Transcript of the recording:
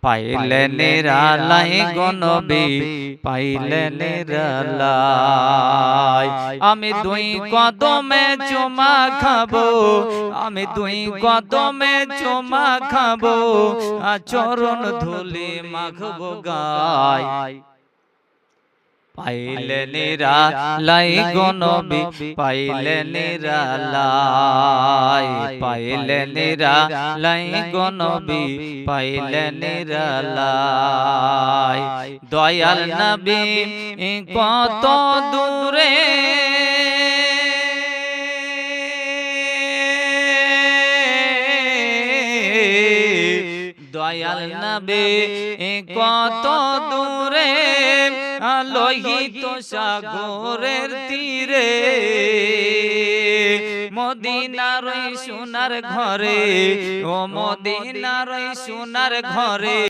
পাইলে নিরালাই গো নবী, পাইলে নিরালাই। আমি দুই কদমে চুমা খাবো, আমি দুই কদমে চুমা খাবো, চরণ ধুলি মাখবো গায়। পাইলে নিরালাই গো নবী, পাইলে নিরালাই। পাইলে নিরালাই গো নবী, পাইলে নিরালাই। দয়াল নবী কত দূরে, দয়াল নবী কত দূরে, লোহিত সাগরের তীরে। মদিনার ওই সোনার ঘরে, ও মদিনার ওই সোনার ঘরে।